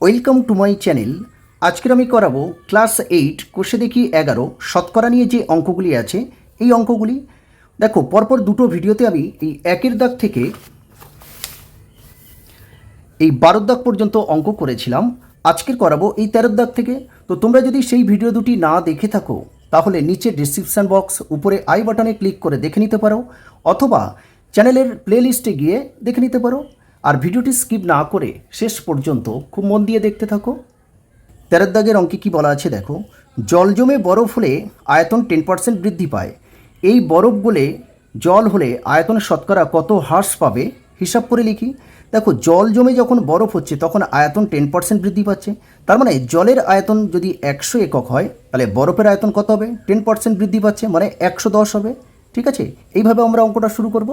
Welcome to my channel. আজকের আমি করাবো ক্লাস 8 কোষে দেখি 11 শতকরা নিয়ে যে অঙ্কগুলি আছে এই অঙ্কগুলি। দেখো, পরপর দুটো ভিডিওতে আমি এই 1 দাগ থেকে এই 12 দাগ পর্যন্ত অঙ্ক করেছিলাম। আজকের করাবো এই 13 দাগ থেকে। তো তোমরা যদি সেই ভিডিও দুটি না দেখে থাকো তাহলে নিচে ডিসক্রিপশান বক্স উপরে আই বাটনে ক্লিক করে দেখে নিতে পারো, অথবা চ্যানেলের প্লেলিস্টে গিয়ে দেখে নিতে পারো। আর ভিডিওটি স্কিপ না করে শেষ পর্যন্ত খুব মন দিয়ে দেখতে থাকো। 13 দাগের অঙ্কে কী বলা আছে দেখো, জল জমে বরফ হলে আয়তন 10% বৃদ্ধি পায়। এই বরফ গলে জল হলে আয়তনের শতকরা কত হ্রাস পাবে হিসাব করে লিখি। দেখো, জল জমে যখন বরফ হচ্ছে তখন আয়তন 10% বৃদ্ধি পাচ্ছে। তার মানে জলের আয়তন যদি 100 একক হয় তাহলে বরফের আয়তন কত হবে? 10% বৃদ্ধি পাচ্ছে, মানে 110 হবে। ঠিক আছে, এইভাবে আমরা অঙ্কটা শুরু করব।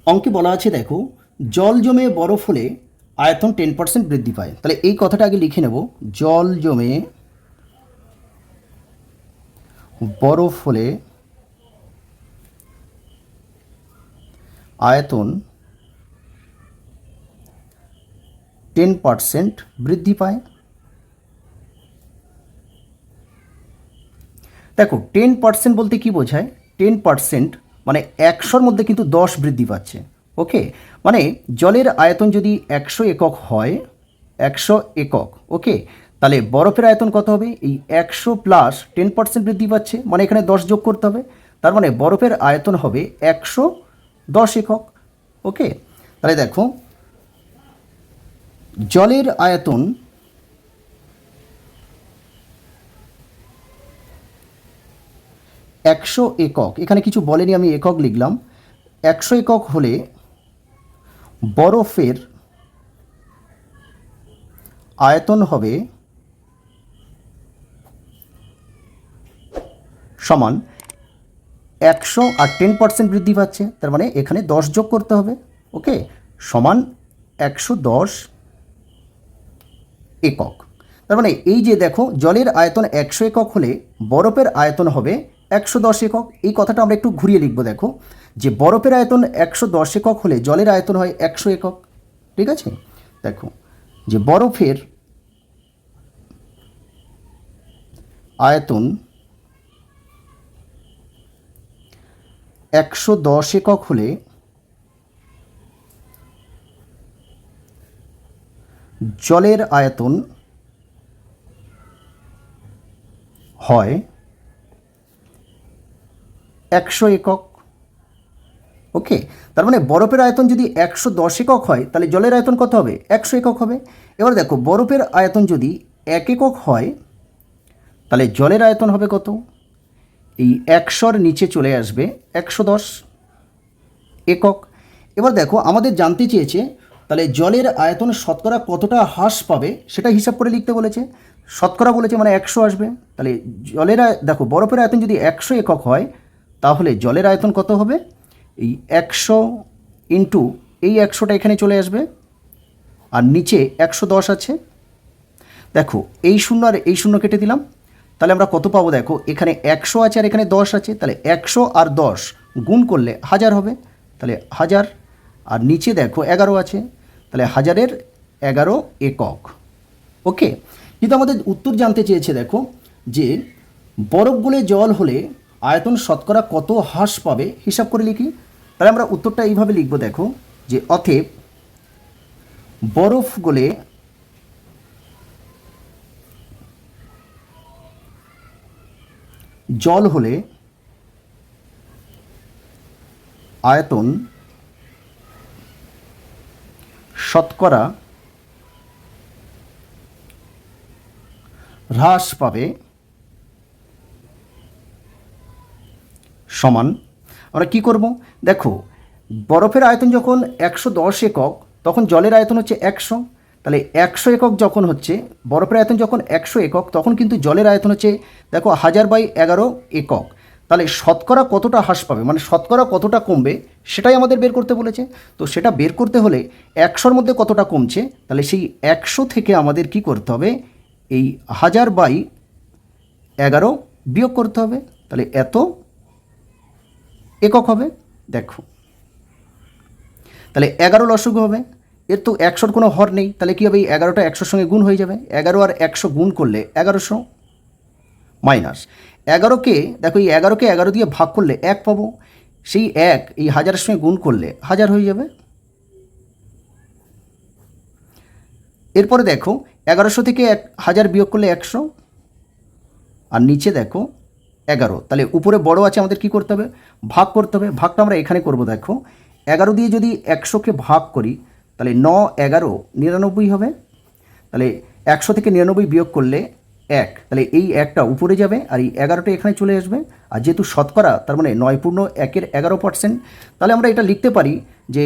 অঙ্কে বলা আছে দেখো, জল জমে বরফ হলে আয়তন 10% বৃদ্ধি পায়। তাহলে এই কথাটা আগে লিখে নেব, জল জমে বরফ হলে আয়তন 10% বৃদ্ধি পায়। দেখো, 10% বলতে কি বোঝায়? 10% মানে 100-র মধ্যে কিন্তু 10 বৃদ্ধি পাচ্ছে। ওকে, মানে জলের আয়তন যদি 100 একক হয়, 100 একক, ওকে, তাহলে বরফের আয়তন কত হবে? এই 100 প্লাস 10% বৃদ্ধি পাচ্ছে, মানে এখানে 10 যোগ করতে হবে। তার মানে বরফের আয়তন হবে 110 একক। ওকে, তাহলে দেখো, জলের আয়তন 100 একক, এখানে কিছু বলেনি, আমি একক লিখলাম। 100 একক হলে বরফের আয়তন হবে সমান 100 আর 10% বৃদ্ধি পাচ্ছে, তার মানে এখানে 10 যোগ করতে হবে। ওকে, সমান 110 একক। তার মানে এই যে দেখো, জলের আয়তন 100 একক হলে বরফের আয়তন হবে 110 একক। এই কথাটা আমরা একটু ঘুরিয়ে লিখব। দেখো, যে বরফের আয়তন 110 একক হলে জলের আয়তন হয় 100 একক। ঠিক আছে, দেখো, যে বরফের আয়তন 110 একক হলে জলের আয়তন হয় 100 একক। ওকে, তার মানে বরফের আয়তন যদি 110 একক হয় তাহলে জলের আয়তন কত হবে? 100 একক হবে। এবার দেখো, বরফের আয়তন যদি 1 একক হয় তাহলে জলের আয়তন হবে কত? এই 100-র নিচে চলে আসবে 110 একক। এবার দেখো, আমাদের জানতে চেয়েছে তাহলে জলের আয়তন শতকরা কতটা হ্রাস পাবে সেটা হিসাব করে লিখতে বলেছে। শতকরা বলেছে মানে 100 আসবে। তাহলে জলের দেখো, বরফের আয়তন যদি 100 একক হয় তাহলে জলের আয়তন কত হবে? এই 100 ইন্টু এই 100টা এখানে চলে আসবে, আর নিচে 110 আছে। দেখো, এই শূন্য আর এই শূন্য কেটে দিলাম, তাহলে আমরা কত পাবো? দেখো, এখানে 100 আছে আর এখানে 10 আছে, তাহলে 100 আর 10 গুণ করলে 1000 হবে। তাহলে 1000, আর নিচে দেখো 11 আছে, তাহলে 1000-এর 11 একক। ওকে, কিন্তু আমাদের উত্তর জানতে চেয়েছে দেখো, যে বরফ গলে জল হলে আয়তন শতকরা কত হ্রাস পাবে হিসাব করে লিখি। তাহলে আমরা উত্তরটা এইভাবে লিখব। দেখো, যে অতএব বরফ গলে জল হলে আয়তন শতকরা হ্রাস পাবে সমান, আমরা কি করব? দেখো, বরফের আয়তন যখন 110 একক তখন জলের আয়তন হচ্ছে 100। তাহলে 100 একক যখন হচ্ছে, বরফের আয়তন যখন 100 একক তখন কিন্তু জলের আয়তন হচ্ছে দেখো 1000/11 একক। তাহলে শতকরা কতটা হ্রাস পাবে, মানে শতকরা কতটা কমবে সেটাই আমাদের বের করতে বলেছে। তো সেটা বের করতে হলে 100-র মধ্যে কতটা কমছে, তাহলে সেই 100 থেকে আমাদের কি করতে হবে? এই 1000/11 বিয়োগ করতে হবে, তাহলে এত একক হবে। দেখো, তাহলে 11 লসগু হবে, এর তো 100-র কোনো হর নেই, তাহলে কী হবে, এই 11টা 100-র সঙ্গে গুণ হয়ে যাবে। 11 আর 100 গুণ করলে 1100 মাইনাস 11কে, দেখো এই 11কে 11 দিয়ে ভাগ করলে 1 পাবো, সেই 1 এই 1000-এর সঙ্গে গুণ করলে 1000 হয়ে যাবে। এরপরে দেখো 1100 থেকে 1000 বিয়োগ করলে 100, আর নিচে দেখো 11, তাহলে উপরে বড় আছে, আমাদের কি করতে হবে, ভাগ করতে হবে। ভাগটা আমরা এখানে করব। দেখো 11 দিয়ে যদি 100কে ভাগ করি তাহলে 9 11 99 হবে, তাহলে 100 থেকে 99 বিয়োগ করলে 1, তাহলে এই 1টা উপরে যাবে আর এই 11টা এখানে চলে আসবে। আর যেহেতু শতকরা, তার মানে 9.1-এর 11%, তাহলে আমরা এটা লিখতে পারি যে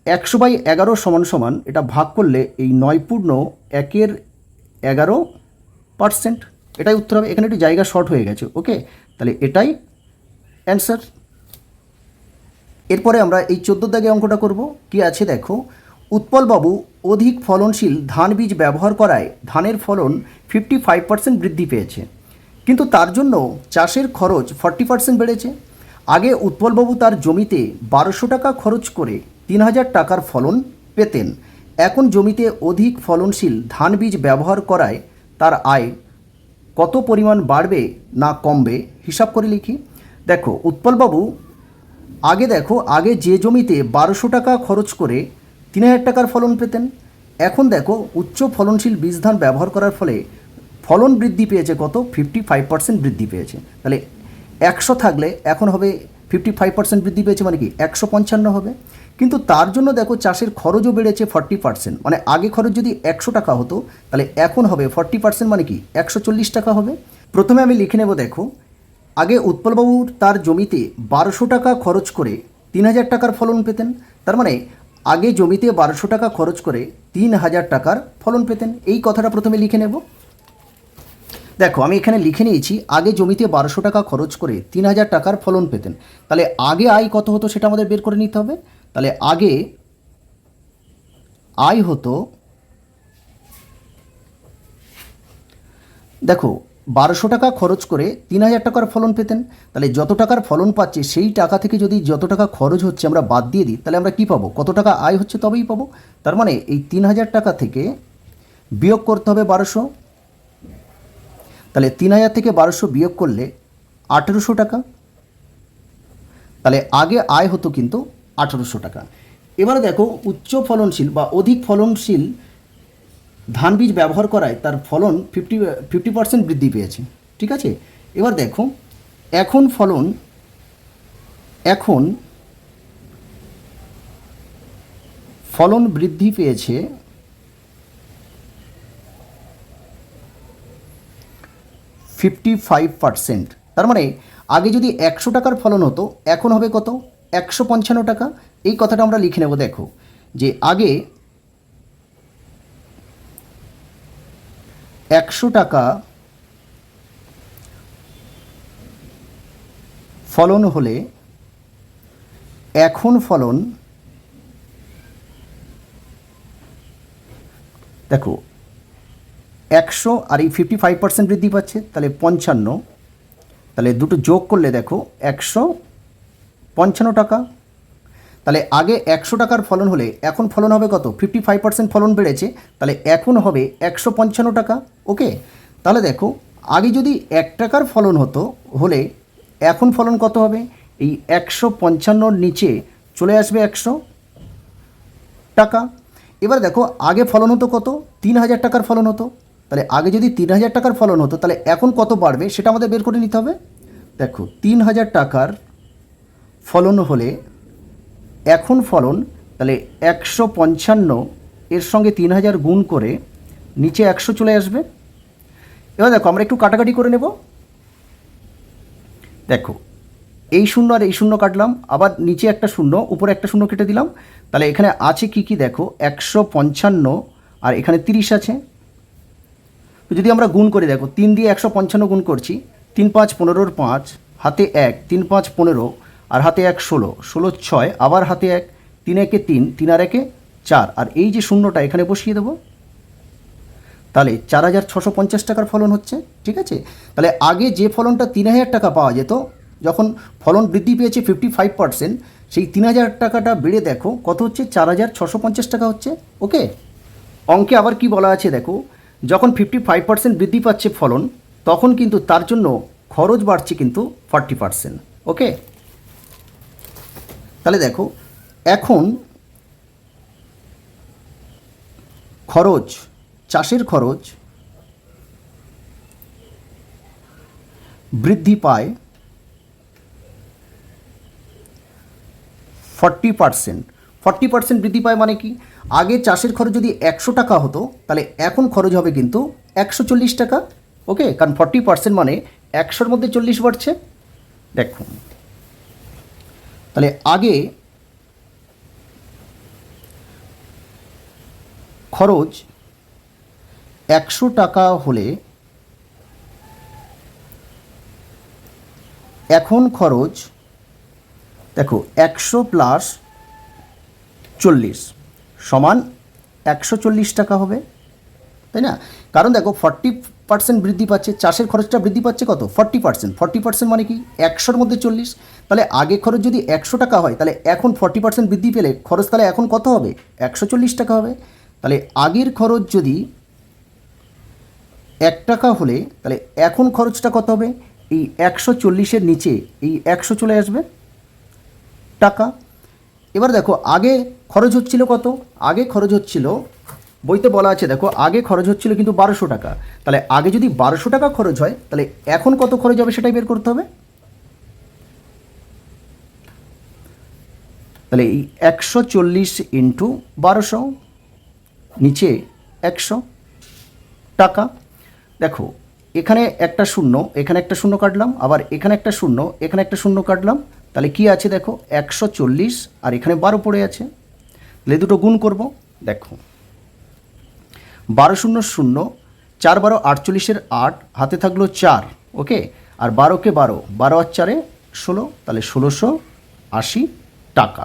100/11 সমান সমান এটা ভাগ করলে এই 9.1-এর 11%, এটাই উত্তর হবে। এখানে একটু জায়গা শর্ট হয়ে গেছে, ওকে, তাহলে এটাই অ্যান্সার। এরপরে আমরা এই 14 দাগে অঙ্কটা করব। কি আছে দেখো, উৎপলবাবু অধিক ফলনশীল ধান বীজ ব্যবহার করায় ধানের ফলন 55% বৃদ্ধি পেয়েছে, কিন্তু তার জন্য চাষের খরচ 40% বেড়েছে। আগে উৎপলবাবু তার জমিতে 1200 টাকা খরচ করে 3000 টাকার ফলন পেতেন, এখন জমিতে অধিক ফলনশীল ধান বীজ ব্যবহার করায় তার আয় কত পরিমাণ বাড়বে না কমবে, হিসাব করে লিখি। দেখো উৎপলবাবু আগে যে জমিতে 1200 টাকা খরচ করে 3000 টাকার ফলন পেতেন, এখন দেখো উচ্চ ফলনশীল বীজ ধান ব্যবহার করার ফলে ফলন বৃদ্ধি পেয়েছে কত, 55% বৃদ্ধি পেয়েছে। তাহলে 100 থাকলে এখন হবে 55% বৃদ্ধি পেয়েছে, মানে কি 155 হবে। কিন্তু তার জন্য দেখো চাষের খরচও বেড়েছে 40%, মানে আগে খরচ যদি 100 টাকা হতো তাহলে এখন হবে 40%, মানে কি 140 টাকা হবে। প্রথমে আমি লিখে নেব। দেখো আগে উৎপলবাবুর তার জমিতে 1200 টাকা খরচ করে 3000 টাকার ফলন পেতেন, তার মানে আগে জমিতে 1200 টাকা খরচ করে 3000 টাকার ফলন পেতেন, এই কথাটা প্রথমে লিখে নেব। দেখো আমি এখানে লিখে নিয়েছি আগে জমিতে 1200 টাকা খরচ করে 3000 টাকার ফলন পেতেন, তাহলে আগে আয় কত হতো সেটা আমাদের বের করে নিতে হবে। তাহলে আগে আয় হতো, দেখো 1200 টাকা খরচ করে 3000 টাকার ফলন পেতেন, তাহলে যত টাকার ফলন পাচ্ছে সেই টাকা থেকে যদি যত টাকা খরচ হচ্ছে আমরা বাদ দিয়ে দিই, তাহলে আমরা কি পাবো, কত টাকা আয় হচ্ছে তবেই পাবো। তার মানে এই 3000 টাকা থেকে বিয়োগ করতে হবে 1200, তাহলে 3000 থেকে 1200 বিয়োগ করলে 1800 টাকা, তাহলে আগে আয় হতো কিন্তু 1800 টাকা। এবারে দেখো উচ্চ ফলনশীল বা অধিক ফলনশীল ধান বীজ ব্যবহার করায় তার ফলন 50% বৃদ্ধি পেয়েছে, ঠিক আছে। এবার দেখো এখন ফলন বৃদ্ধি পেয়েছে 55%, তার মানে আগে যদি 100 টাকার ফলন হতো এখন হবে কত, 155 টাকা। এই কথাটা আমরা লিখে নেব। দেখো যে আগে 100 টাকা ফলন হলে এখন ফলন, দেখো 100 আর এই 55% বৃদ্ধি পাচ্ছে, তাহলে 55, তাহলে দুটো যোগ করলে দেখো 155 টাকা। তাহলে আগে 100 টাকার ফলন হলে এখন ফলন হবে কত, 55% ফলন বেড়েছে, তাহলে এখন হবে 155 টাকা, ওকে। তাহলে দেখো আগে যদি 1 টাকার ফলন হলে এখন ফলন কত হবে, এই 155-র নিচে চলে আসবে 100 টাকা। এবার দেখো আগে ফলন হতো কত, 3000 টাকার ফলন হতো, তাহলে আগে যদি 3000 টাকার ফলন হতো তাহলে এখন কত বাড়বে সেটা আমাদের বের করে নিতে হবে। দেখো 3000 টাকার ফলন হলে এখন ফলন, তাহলে 155 এর সঙ্গে 3000 গুণ করে নিচে 100 চলে আসবে। এবার দেখো আমরা একটু কাটাকাটি করে নেব। দেখো এই শূন্য আর এই শূন্য কাটলাম, আবার নিচে একটা শূন্য উপরে একটা শূন্য কেটে দিলাম, তাহলে এখানে আছে কি কি দেখো 155 আর এখানে 30 আছে। তো যদি আমরা গুণ করি, দেখো 3 দিয়ে 155 গুণ করছি, 3 5 15-র 5, হাতে 1, 3 5 15 আর হাতে 1 16, 16 6, আবার হাতে 1, 3 1 3, 3 আর 1 4, আর এই যে শূন্যটা এখানে বসিয়ে দেবো, তাহলে 4650 টাকার ফলন হচ্ছে, ঠিক আছে। তাহলে আগে যে ফলনটা 3000 টাকা পাওয়া যেত, যখন ফলন বৃদ্ধি পেয়েছে 55%, সেই 3,000 টাকাটা বেড়ে দেখো কত হচ্ছে, 4,650 টাকা হচ্ছে। ওকে, অঙ্কে আবার কি বলা আছে দেখো, যখন 55% বৃদ্ধি পাচ্ছে ফলন, তখন কিন্তু তার জন্য খরচ বাড়ছে কিন্তু 40%। ওকে, তাহলে দেখো এখন খরচ, চাষের খরচ বৃদ্ধি পায় 40%। 40% বৃদ্ধি পায় মানে কি, আগে চাষের খরচ যদি 100 টাকা হতো, তাহলে এখন খরচ হবে কিন্তু 140 টাকা। ওকে, কারণ 40% মানে 100-র মধ্যে 40 বাড়ছে। দেখুন, তাহলে আগে খরচ 100 টাকা হলে এখন খরচ দেখো 100 প্লাস 40 সমান 140 টাকা হবে, তাই না? কারণ দেখো 40% বৃদ্ধি পাচ্ছে, চাষের খরচটা বৃদ্ধি পাচ্ছে কত, 40%। 40% মানে কি, 100-র মধ্যে 40। তাহলে আগে খরচ যদি 100 টাকা হয়, তাহলে এখন 40% বৃদ্ধি পেলে খরচ তাহলে এখন কত হবে, 140 টাকা হবে। তাহলে আগের খরচ যদি 1 টাকা হলে, তাহলে এখন খরচটা কত হবে, এই 140-এর নিচে এই 100 চলে আসবে টাকা। এবার দেখো আগে খরচ হচ্ছিল কত, আগে খরচ হচ্ছিল, বইতে বলা আছে দেখো, আগে খরচ হচ্ছিল কিন্তু 1200 টাকা। তাহলে আগে যদি 1200 টাকা খরচ হয়, তাহলে এখন কত খরচ হবে সেটাই বের করতে হবে। তাহলে এই 140 ইন্টু 1200 নিচে 100 টাকা। দেখো এখানে একটা শূন্য, এখানে একটা শূন্য কাটলাম, আবার এখানে একটা শূন্য, এখানে একটা শূন্য কাটলাম। তাহলে কি আছে দেখো, 140 আর এখানে 12 পড়ে আছে। তাহলে দুটো গুণ করব, দেখো 12 শূন্য শূন্য, 4 12 48-এর 8, হাতে থাকলো 4। ওকে, আর 12কে 12, 12 আর 4-এ 16, তাহলে 1680 টাকা।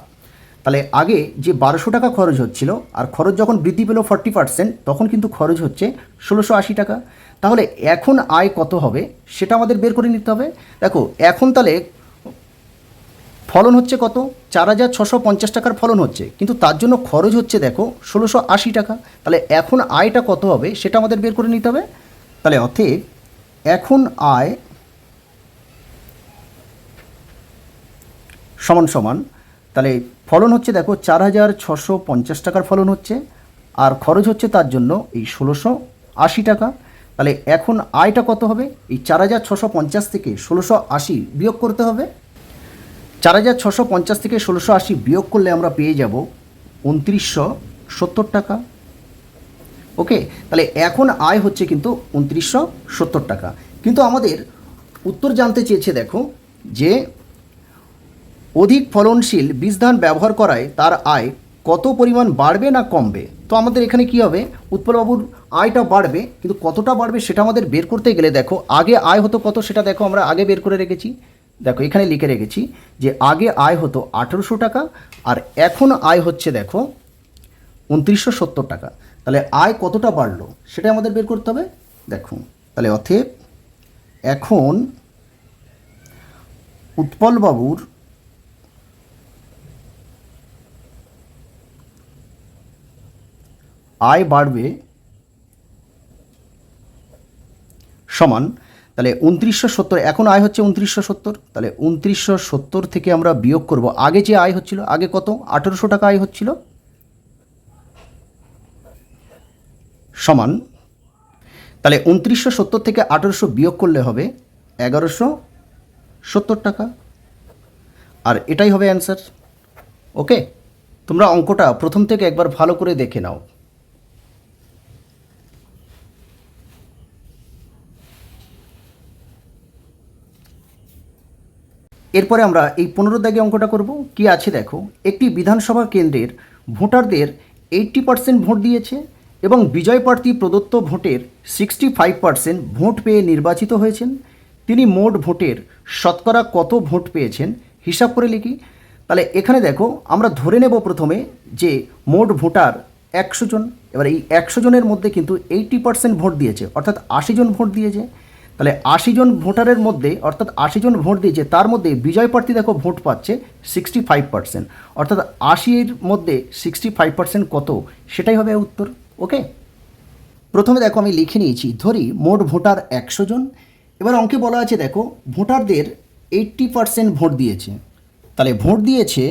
তাহলে আগে যে 1200 টাকা খরচ হচ্ছিল, আর খরচ যখন বৃদ্ধি পেল 40%, তখন কিন্তু খরচ হচ্ছে 1680 টাকা। তাহলে এখন আয় কত হবে সেটা আমাদের বের করে নিতে হবে। দেখো এখন তাহলে ফলন হচ্ছে কত, 4,650 টাকার ফলন হচ্ছে, কিন্তু তার জন্য খরচ হচ্ছে দেখো 1680 টাকা। তাহলে এখন আয়টা কত হবে সেটা আমাদের বের করে নিতে হবে। তাহলে অতএব এখন আয় সমান সমান, তাহলে ফলন হচ্ছে দেখো 4,650 টাকার ফলন হচ্ছে, আর খরচ হচ্ছে তার জন্য এই 1680 টাকা। তাহলে এখন আয়টা কত হবে, এই 4,650 থেকে 1680 বিয়োগ করতে হবে। 4,650 থেকে 1680 বিয়োগ করলে আমরা পেয়ে যাব 2970 টাকা। ওকে, তাহলে এখন আয় হচ্ছে কিন্তু 2970 টাকা। কিন্তু আমাদের উত্তর জানতে চেয়েছে দেখো, যে অধিক ফলনশীল বীজ ধান ব্যবহার করায় তার আয় কত পরিমাণ বাড়বে না কমবে। তো আমাদের এখানে কি হবে, উৎপলবাবুর আয়টা বাড়বে, কিন্তু কতটা বাড়বে সেটা আমাদের বের করতে গেলে দেখো আগে আয় হতো কত সেটা দেখো আমরা আগে বের করে রেখেছি। দেখো এখানে লিখে রেখেছি যে আগে আয় হতো 1800 টাকা, আর এখন আয় হচ্ছে দেখো 2970 টাকা। তাহলে আয় কতটা বাড়লো সেটা আমাদের বের করতে হবে। দেখুন, তাহলে অতএব এখন উৎপলবাবুর আয় বাড়বে সমান, তাহলে 2970, এখন আয় হচ্ছে 2970, তাহলে 2970 থেকে আমরা বিয়োগ করব আগে যে আয় হচ্ছিল, আগে কত 1800 টাকা আয় হচ্ছিল, সমান, তাহলে 2970 থেকে 1800 বিয়োগ করলে হবে 1170 টাকা, আর এটাই হবে অ্যান্সার। ওকে, তোমরা অঙ্কটা প্রথম থেকে একবার ভালো করে দেখে নাও। এরপরে আমরা এই 15 দাগে অঙ্কটা করব। কি আছে দেখো, একটি বিধানসভা কেন্দ্রের ভোটারদের 80% ভোট দিয়েছে এবং বিজয় প্রার্থী প্রদত্ত ভোটের 65% ভোট পেয়ে নির্বাচিত হয়েছেন। তিনি মোট ভোটের শতকরা কত ভোট পেয়েছেন হিসাব করে লিখি। তাহলে এখানে দেখো আমরা ধরে নেব প্রথমে যে মোট ভোটার 100 জন। এবার এই 100 জনের মধ্যে কিন্তু 80% ভোট দিয়েছে, অর্থাৎ 80 জন ভোট দিয়েছে। তাহলে 80 জন ভোটারের মধ্যে অর্থাৎ 80 জন ভোট দিয়েছে, তার মধ্যে বিজয় প্রার্থী দেখো ভোট পাচ্ছে 65%, অর্থাৎ 80-এর মধ্যে 65% কত, সেটাই হবে উত্তর। ওকে, প্রথমে দেখো আমি লিখে নিয়েছি, ধরি মোট ভোটার 100 জন। এবার অঙ্কে বলা আছে দেখো ভোটারদের 80% ভোট দিয়েছে, তাহলে ভোট দিয়েছে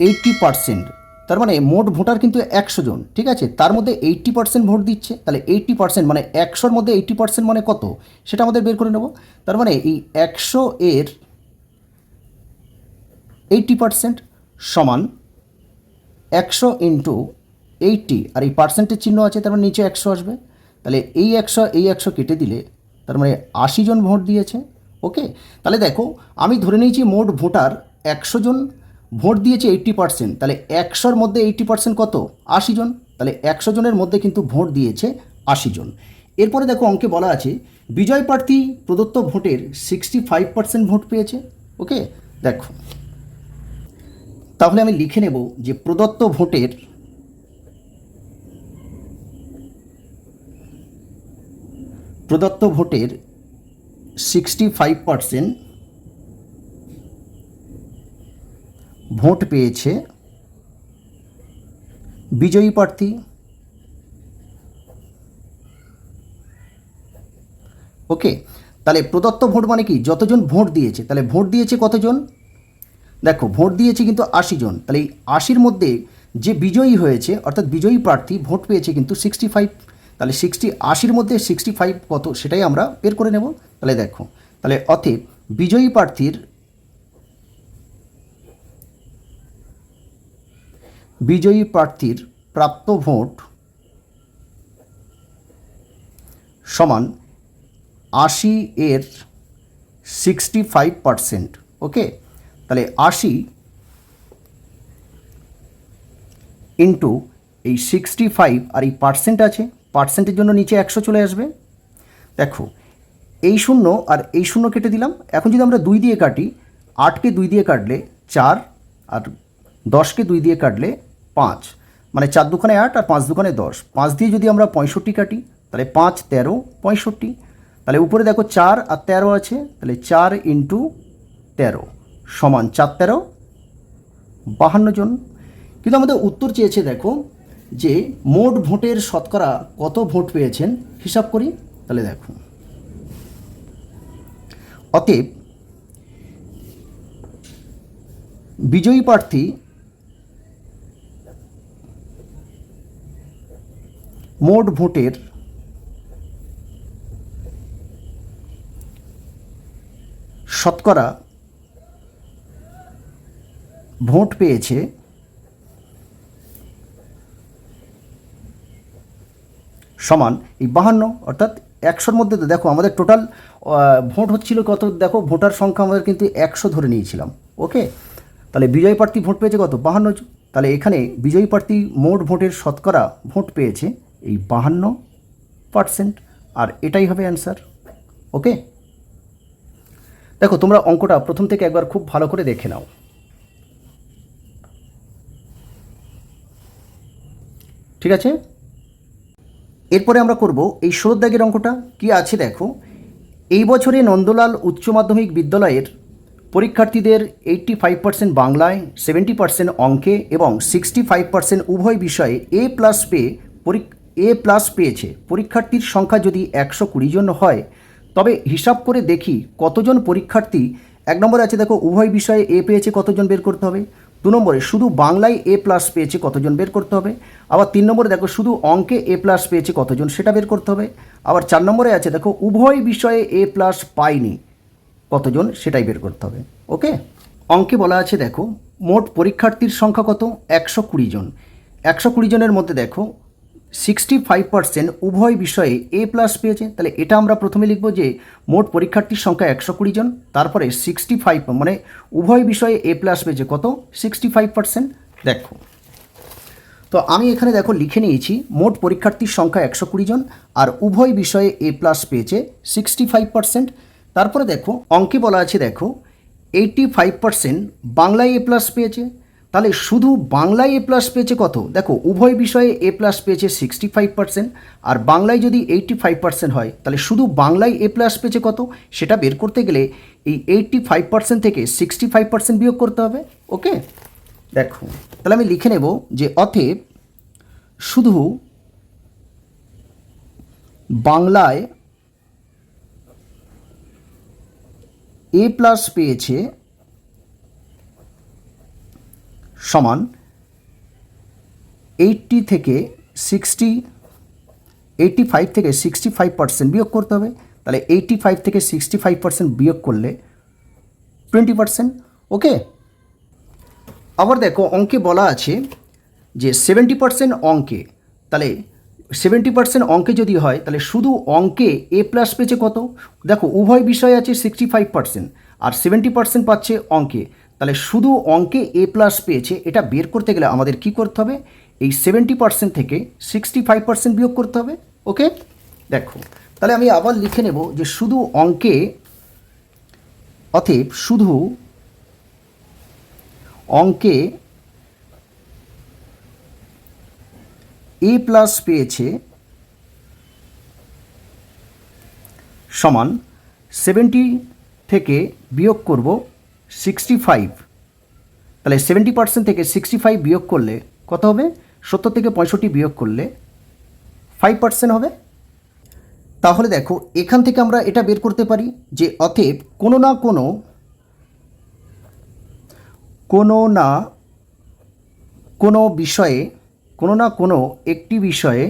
80%, তার মানে মোট ভোটার কিন্তু 100 জন, ঠিক আছে, তার মধ্যে 80% ভোট দিচ্ছে, তাহলে 80% মানে 100-র মধ্যে 80% মানে কত, সেটা আমাদের বের করে নেব। তার মানে এই 100 এর 80% সমান 100 ইন্টু 80, আর এই পার্সেন্টের চিহ্ন আছে, তার মানে নিচে 100 আসবে, তাহলে এই 100 কেটে দিলে তার মানে 80 জন ভোট দিয়েছে। ওকে, তাহলে দেখো আমি ধরে নিয়েছি মোট ভোটার 100 জন, ভোট দিয়েছে 80%, তাহলে 100-র মধ্যে 80% কত, 80 জন, তাহলে 100 জনের মধ্যে কিন্তু ভোট দিয়েছে 80 জন। এরপরে দেখো অঙ্কে বলা আছে বিজয় প্রার্থী প্রদত্ত ভোটের 65% ভোট পেয়েছে। ওকে, দেখো তাহলে আমি লিখে নেব যে প্রদত্ত ভোটের প্রদত্ত ভোটের 65% ভোট পেয়েছে বিজয়ী প্রার্থী। ওকে, তাহলে প্রদত্ত ভোট মানে কি, যতজন ভোট দিয়েছে, তাহলে ভোট দিয়েছে কতজন, দেখো ভোট দিয়েছে কিন্তু 80 জন, তাহলে এই 80-র মধ্যে যে বিজয়ী হয়েছে অর্থাৎ বিজয়ী প্রার্থী ভোট পেয়েছে কিন্তু 65, তাহলে 80-র মধ্যে 65 কত, সেটাই আমরা বের করে নেব। তাহলে দেখো, তাহলে অতএব বিজয়ী প্রার্থীর প্রাপ্ত ভোট সমান 80-এর 65%। ওকে, তাহলে 80 ইন্টু এই 65, আর এই পার্সেন্ট আছে, পার্সেন্টের জন্য নিচে 100 চলে আসবে। দেখো এই শূন্য আর এই শূন্য কেটে দিলাম। এখন যদি আমরা 2 দিয়ে কাটি, 8কে 2 দিয়ে কাটলে 4, আর 10কে 2 দিয়ে কাটলে 5, মানে 4 দুখানে 8 আর 5 দুখানে 10, 5 দিয়ে যদি আমরা 65 কাটি, তাহলে 5 13 65, তাহলে উপরে দেখো 4 আর 13 আছে, তাহলে 4 ইন্টু 13 সমান 4 13 52 জন। কিন্তু আমাদের উত্তর চেয়েছে দেখো যে মোট ভোটের শতকরা কত ভোট পেয়েছেন, হিসাব করি। তাহলে দেখো অতএব বিজয়ী প্রার্থী মোট ভোটের শতকরা ভোট পেয়েছে সমান এই 52, অর্থাৎ 100-র মধ্যে তো দেখো আমাদের টোটাল ভোট হচ্ছিল কত, দেখো ভোটার সংখ্যা আমাদের কিন্তু 100 ধরে নিয়েছিলাম। ওকে, তাহলে বিজয়ী প্রার্থী ভোট পেয়েছে কত, 52, তাহলে এখানে বিজয়ী প্রার্থী মোট ভোটের শতকরা ভোট পেয়েছে এই 52%, আর এটাই হবে অ্যান্সার। ওকে, দেখো তোমরা অঙ্কটা প্রথম থেকে একবার খুব ভালো করে দেখে নাও। ঠিক আছে, এরপরে আমরা করব এই 16 দাগের অঙ্কটা কি আছে। দেখো এই বছরে নন্দলাল উচ্চ মাধ্যমিক বিদ্যালয়ের পরীক্ষার্থীদের 85% বাংলায়, 70% অঙ্কে এবং 65% উভয় বিষয়ে এ প্লাস পেয়েছে। পরীক্ষার্থীর সংখ্যা যদি 120 জন হয়, তবে হিসাব করে দেখি কতজন পরীক্ষার্থী, 1 নম্বরে আছে দেখো উভয় বিষয়ে এ পেয়েছে কতজন বের করতে হবে, 2 নম্বরে শুধু বাংলায় এ প্লাস পেয়েছে কতজন বের করতে হবে, আবার 3 নম্বরে দেখো শুধু অঙ্কে এ প্লাস পেয়েছে কতজন সেটা বের করতে হবে, আবার 4 নম্বরে আছে দেখো উভয় বিষয়ে এ প্লাস পায়নি কতজন সেটাই বের করতে হবে। ওকে, অঙ্কে বলা আছে দেখো মোট পরীক্ষার্থীর সংখ্যা কত, 120 জন। 120 জনের মধ্যে দেখো 65% উভয় বিষয়ে এ প্লাস পেয়েছে, তাহলে এটা আমরা প্রথমে লিখব যে মোট পরীক্ষার্থীর সংখ্যা 120 জন, তারপরে 65 মানে উভয় বিষয়ে এ প্লাস পেয়েছে কত, 65%। দেখো তো আমি এখানে দেখো লিখে নিয়েছি মোট পরীক্ষার্থীর সংখ্যা 120 জন আর উভয় বিষয়ে এ প্লাস পেয়েছে 65%। তারপরে দেখো অঙ্কে বলা আছে দেখো 85% বাংলায় এ প্লাস পেয়েছে, তাহলে শুধু বাংলায় এ প্লাস পেয়েছে কত? দেখো উভয় বিষয়ে এ প্লাস পেয়েছে 65%, আর বাংলায় যদি 85% হয় তাহলে শুধু বাংলায় এ প্লাস পেয়েছে কত সেটা বের করতে গেলে এই 85% থেকে 65% বিয়োগ করতে হবে। ওকে, দেখো তাহলে আমি লিখে নেব যে অতএব শুধু বাংলায় এ প্লাস পেয়েছে সমান 85 থেকে 65% বিয়োগ করতে হবে। তাহলে 85 থেকে 65% বিয়োগ করলে 20%। ওকে, আবার দেখো অঙ্কে বলা আছে যে 70% অঙ্কে, তাহলে 70% অঙ্কে যদি হয় তাহলে শুধু অঙ্কে এ প্লাস পেয়েছে কত? দেখো উভয় বিষয় আছে 65% আর 70% পাচ্ছে অঙ্কে, তাহলে শুধু অঙ্কে এ প্লাস পেয়েছে এটা বের করতে গেলে আমাদের কি করতে হবে? এই 70% থেকে 65% বিয়োগ করতে হবে। ওকে, দেখো তাহলে আমি আবার লিখে নেব যে শুধু অঙ্কে, অতএব শুধু অঙ্কে এ প্লাস পেয়েছে সমান 70 থেকে বিয়োগ করব 65, তাহলে 70% থেকে 65 বিয়োগ করলে কত হবে? 70 থেকে 65 বিয়োগ করলে 5% হবে। তাহলে দেখো এখান থেকে আমরা এটা বের করতে পারি যে অতএব কোনো না কোনো একটি বিষয়ে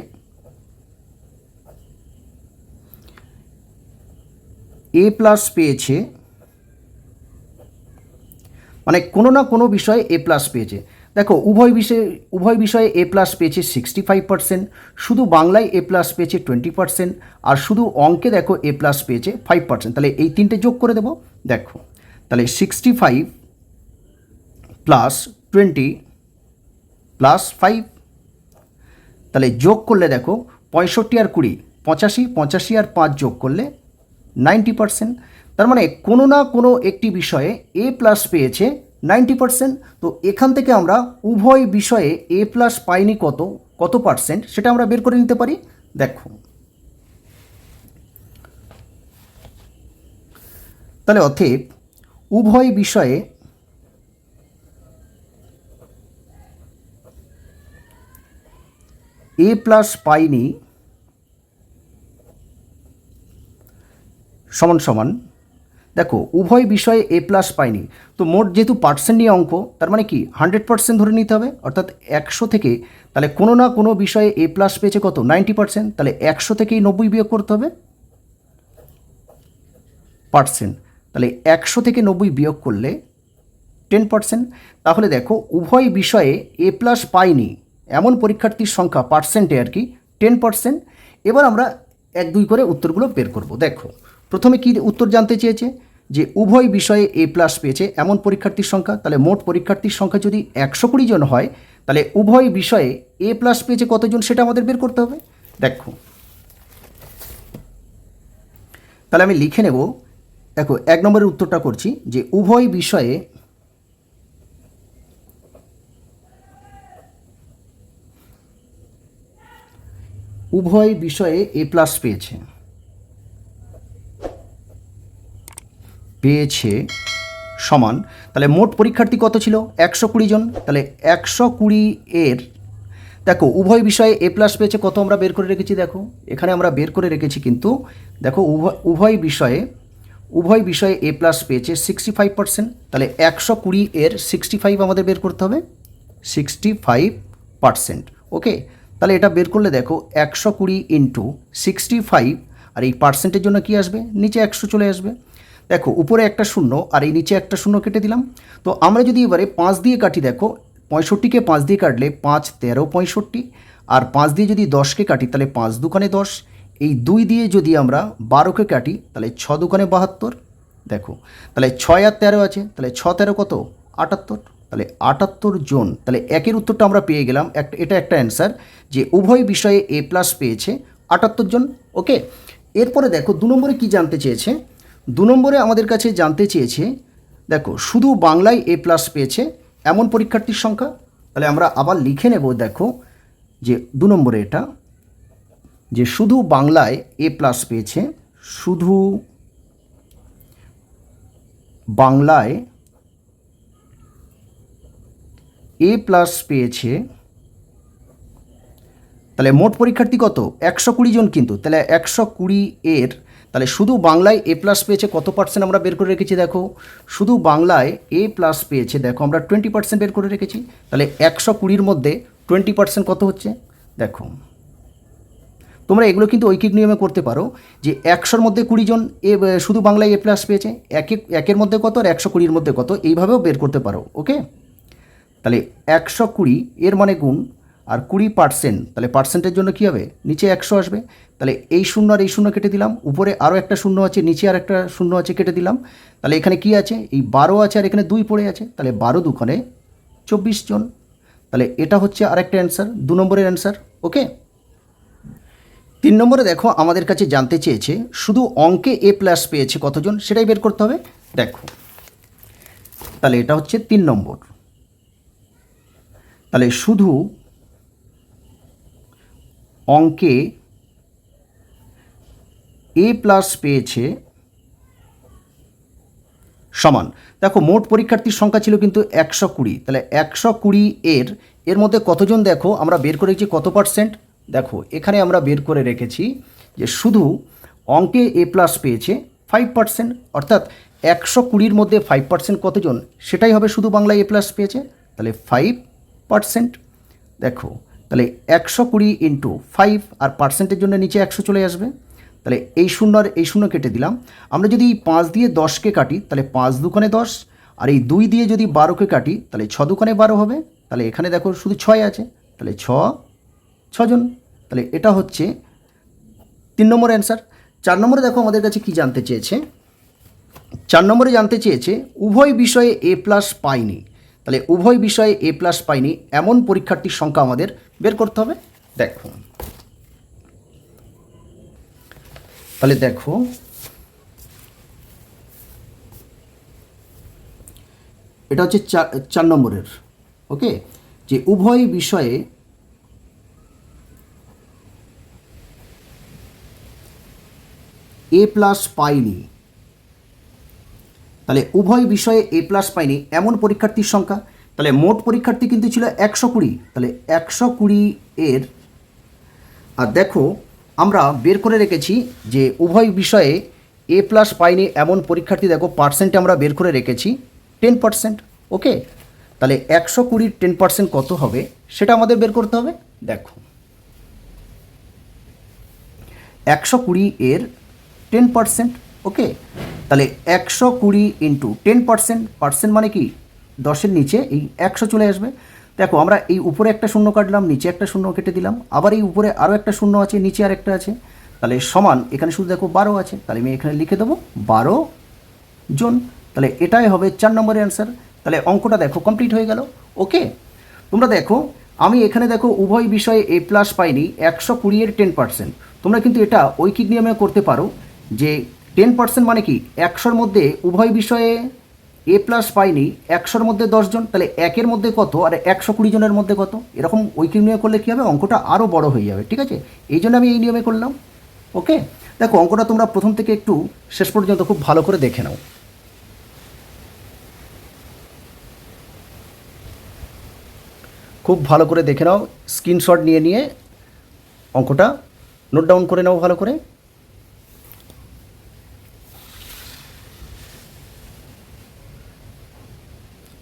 এ প্লাস পেয়েছে, মানে কোনো না কোনো বিষয়ে এ প্লাস পেয়েছে। দেখো উভয় বিষয়ে এ প্লাস পেয়েছে 65%, শুধু বাংলায় এ প্লাস পেয়েছে 20%, আর শুধু অঙ্কে দেখো এ প্লাস পেয়েছে 5%। তাহলে এই তিনটে যোগ করে দেবো। দেখো তাহলে 65 প্লাস 20 প্লাস 5, তাহলে যোগ করলে দেখো 65 আর 20 85, 85 আর 5 যোগ করলে 90%। তার মানে কোনো না কোনো একটি বিষয়ে এ প্লাস পেয়েছে 90%। তো এখান থেকে আমরা উভয় বিষয়ে এ প্লাস পাইনি কত পার্সেন্ট সেটা আমরা বের করে নিতে পারি। দেখো তাহলে অতএব উভয় বিষয়ে এ প্লাস পাইনি সমান দেখো উভয় বিষয়ে এ প্লাস পাইনি, তো মোট যেহেতু পার্সেন্ট নিয়ে অঙ্ক তার মানে কি 100% ধরে নিতে হবে, অর্থাৎ 100 থেকে, তাহলে কোনো না কোনো বিষয়ে এ প্লাস পেয়েছে কত? 90%, তাহলে 100 থেকেই 90 বিয়োগ করতে হবে পার্সেন্ট, তাহলে 100 থেকে 90 বিয়োগ করলে 10%। তাহলে দেখো উভয় বিষয়ে এ প্লাস পাইনি এমন পরীক্ষার্থীর সংখ্যা পার্সেন্টে আর কি 10%। এবার আমরা 1-2 করে উত্তরগুলো বের করব। দেখো প্রথমে কি উত্তর জানতে চেয়েছে যে উভয় বিষয়ে এ প্লাস পেয়েছে এমন পরীক্ষার্থীর সংখ্যা, তাহলে মোট পরীক্ষার্থীর সংখ্যা যদি 120 জন হয় তাহলে উভয় বিষয়ে এ প্লাস পেয়েছে কতজন সেটা আমাদের বের করতে হবে। দেখো তাহলে আমি লিখে নেব, দেখো 1 নম্বরের উত্তরটা করছি যে উভয় বিষয়ে এ প্লাস পেয়েছে সমান, তাহলে মোট পরীক্ষার্থী কত ছিল? 120 জন, তাহলে 120 এর, দেখো উভয় বিষয়ে এ প্লাস পেয়েছে কত আমরা বের করে রেখেছি, দেখো এখানে আমরা বের করে রেখেছি, কিন্তু দেখো উভয় বিষয়ে এ প্লাস পেয়েছে 65%, তাহলে 120 এর 65 আমাদের বের করতে হবে 65%। ওকে, তাহলে এটা বের করলে দেখো 120 ইন্টু 65, আর এই পার্সেন্টের জন্য কি আসবে? নিচে 100 চলে আসবে। দেখো উপরে একটা শূন্য আর এই নিচে একটা শূন্য কেটে দিলাম। তো আমরা যদি এবারে 5 দিয়ে কাটি, দেখো 65কে 5 দিয়ে কাটলে 5 13 65, আর 5 দিয়ে যদি 10কে কাটি তাহলে 5 দুগুণে 10, এই 2 দিয়ে যদি আমরা 12কে কাটি তাহলে 6 দুগুণে 72। দেখো তাহলে 6 আর 13 আছে, তাহলে 6 13 কত? 78, তাহলে 78 জন। তাহলে একের উত্তরটা আমরা পেয়ে গেলাম, এটা একটা অ্যান্সার যে উভয় বিষয়ে এ প্লাস পেয়েছে 78 জন। ওকে, এরপরে দেখো 2 নম্বরে কি জানতে চেয়েছে? 2 নম্বরে আমাদের কাছে জানতে চেয়েছে, দেখো শুধু বাংলায় এ প্লাস পেয়েছে এমন পরীক্ষার্থীর সংখ্যা। তাহলে আমরা আবার লিখে নেব, দেখো যে 2 নম্বরে এটা, যে শুধু বাংলায় এ প্লাস পেয়েছে, শুধু বাংলায় এ প্লাস পেয়েছে, তাহলে মোট পরীক্ষার্থী কত? 120 জন কিন্তু। তাহলে 120 এর, তাহলে শুধু বাংলায় এ প্লাস পেয়েছে কত পার্সেন্ট আমরা বের করে রেখেছি, দেখো শুধু বাংলায় এ প্লাস পেয়েছে, দেখো আমরা 20% বের করে রেখেছি। তাহলে 120-র মধ্যে 20% কত হচ্ছে, দেখো তোমরা এগুলো কিন্তু ঐকিক নিয়মে করতে পারো, যে 100-র মধ্যে 20 জন শুধু বাংলায় এ প্লাস পেয়েছে, একের মধ্যে কত আর 120-র মধ্যে কত, এইভাবেও বের করতে পারো। ওকে, তাহলে 120 এর মানে গুণ আর 20%, তাহলে পার্সেন্টের জন্য কী হবে, নিচে 100 আসবে। তাহলে এই শূন্য আর এই শূন্য কেটে দিলাম, উপরে আরও একটা শূন্য আছে, নিচে আর একটা শূন্য আছে, কেটে দিলাম। তাহলে এখানে কি আছে, এই 12 আছে আর এখানে 2 পড়ে আছে, তাহলে 12 দুখানে 24 জন। তাহলে এটা হচ্ছে আরেকটা অ্যান্সার, 2 নম্বরের অ্যান্সার। ওকে, 3 নম্বরে দেখো আমাদের কাছে জানতে চেয়েছে শুধু অঙ্কে এ প্লাস পেয়েছে কতজন, সেটাই বের করতে হবে। দেখো তাহলে এটা হচ্ছে 3 নম্বর। তাহলে শুধু অঙ্কে এ প্লাস পেয়েছে সমান, দেখো মোট পরীক্ষার্থীর সংখ্যা ছিল কিন্তু 120, তাহলে 120 এর মধ্যে কতজন, দেখো আমরা বের করে রেখেছি কত পার্সেন্ট, দেখো এখানে আমরা বের করে রেখেছি যে শুধু অঙ্কে এ প্লাস পেয়েছে 5%, অর্থাৎ 120-র মধ্যে 5% কতজন, সেটাই হবে শুধু বাংলায় এ প্লাস পেয়েছে, তাহলে 5%। দেখো তাহলে 120 ইন্টু 5, আর পার্সেন্টের জন্য নিচে 100 চলে আসবে। তাহলে এই শূন্য আর এই শূন্য কেটে দিলাম। আমরা যদি 5 দিয়ে 10কে কাটি, তাহলে 5 দুখানে 10, আর এই 2 দিয়ে যদি 12কে কাটি, তাহলে 6 দুখানে 12 হবে। তাহলে এখানে দেখো শুধু 6 আছে, তাহলে 6 জন। তাহলে এটা হচ্ছে 3 নম্বর অ্যান্সার। 4 নম্বরে দেখো আমাদের কাছে কি জানতে চেয়েছে, 4 নম্বরে জানতে চেয়েছে উভয় বিষয়ে এ প্লাস পাইনি, তাহলে উভয় বিষয়ে এ প্লাস পাইনি এমন পরীক্ষার্থীর সংখ্যা আমাদের বের করতে হবে। দেখো তাহলে দেখো এটা হচ্ছে 4 নম্বরের। ওকে, যে উভয় বিষয়ে এ প্লাস পাইনি, তাহলে উভয় বিষয়ে এ প্লাস পাইনি এমন পরীক্ষার্থীর সংখ্যা। তাহলে মোট পরীক্ষার্থী কিন্তু ছিল 120, তাহলে 120 এর, আর দেখো আমরা বের করে রেখেছি যে উভয় বিষয়ে এ প্লাস পাইনি এমন পরীক্ষার্থী, দেখো পার্সেন্টে আমরা বের করে রেখেছি 10%। ওকে, তাহলে 120-র 10% কত হবে সেটা আমাদের বের করতে হবে। দেখো 120 এর 10%। ওকে, তাহলে 120 ইন্টু 10%, পার্সেন্ট মানে কি 10-এর নিচে এই 100 চলে আসবে। দেখো আমরা এই উপরে একটা শূন্য কাটলাম, নিচে একটা শূন্য কেটে দিলাম, আবার এই উপরে আরও একটা শূন্য আছে, নিচে আর একটা আছে, তাহলে সমান এখানে শুধু দেখো 12 আছে, তাহলে আমি এখানে লিখে দেবো 12 জন। তাহলে এটাই হবে 4 নম্বরের অ্যান্সার। তাহলে অঙ্কটা দেখো কমপ্লিট হয়ে গেল। ওকে, তোমরা দেখো আমি এখানে দেখো উভয় বিষয়ে এ প্লাস পাইনি 120 এর 10%, তোমরা কিন্তু এটা ঐকিক নিয়মে করতে পারো, যে 10% মানে কি 100-র মধ্যে উভয় বিষয়ে এ প্লাস পাইনি 100-র মধ্যে 10 জন, তাহলে 1-এর মধ্যে কত আর 120 জনের মধ্যে কত, এরকম ঐকিক নিয়মে করলে কী হবে, অঙ্কটা আরও বড় হয়ে যাবে। ঠিক আছে, এই জন্য আমি এই নিয়মে করলাম। ওকে, দেখো অঙ্কটা তোমরা প্রথম থেকে একটু শেষ পর্যন্ত খুব ভালো করে দেখে নাও। খুব ভালো করে দেখে নাও, স্ক্রিনশট নিয়ে নিয়ে অঙ্কটা নোট ডাউন করে নাও ভালো করে।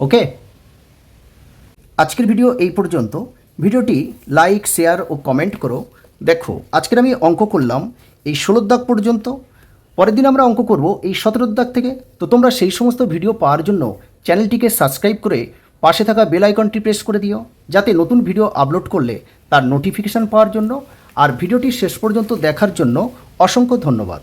ওকে, আজকের ভিডিও এই পর্যন্ত। ভিডিওটি লাইক, শেয়ার ও কমেন্ট করো। দেখো আজকের আমি অঙ্ক করলাম এই 16 দাগ পর্যন্ত, পরের দিন আমরা অঙ্ক করব এই 17 দাগ থেকে। তো তোমরা সেই সমস্ত ভিডিও পাওয়ার জন্য চ্যানেলটিকে সাবস্ক্রাইব করে পাশে থাকা বেল আইকনটি প্রেস করে দিও, যাতে নতুন ভিডিও আপলোড করলে তার নোটিফিকেশান পাওয়ার জন্য। আর ভিডিওটি শেষ পর্যন্ত দেখার জন্য অসংখ্য ধন্যবাদ।